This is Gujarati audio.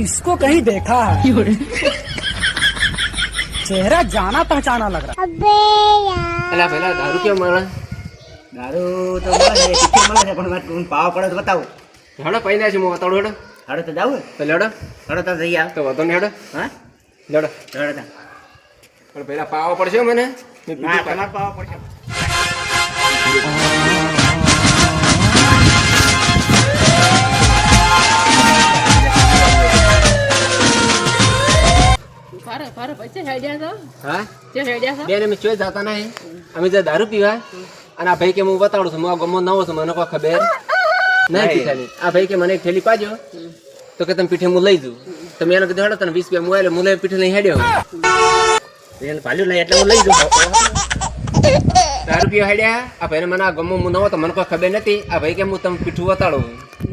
इसको कहीं देखा है चेहरा जाना पहचाना लग रहा અલા પેલા દારૂ કેમ મળે? દારૂ તો મળે છે ટિકિટ મળે છે પણ મારે પાવ પડે તો બતાવો. હેડો પૈના છે હું બતાડું હેડો. હાડો તો જાવ તો લેડો હાડો તો જઈ આવ તો વધો ને હેડો. હા લેડો હાડો તો પણ પેલા પાવો પડશે હો મને. મેં ના પીધું તમારે પાવ પડશે. હા બેન અમે ચોઈ જતા નહીં. અમે જે દારૂ પીવા અને આ ભાઈ કે હું બતાડું છું હું આ ગમો નવો છું મને કોઈ ખબર નહીં પીઠાની. આ ભાઈ કે મને એક થેલી પાજો તો કે તમે પીઠે હું લઈ જઉં. તો મેં એને કીધું હેડો તને 20 રૂપિયા મોબાઈલ હું લઈ પીઠે લઈ હેડ્યો. એને ભાલ્યું નહીં એટલે હું લઈ જાઉં. દારૂ પીવા હેડ્યા આ ભાઈને મને આ ગમો હું નવો તો મને કોઈ ખબર નથી. આ ભાઈ કે હું તમે પીઠું બતાડું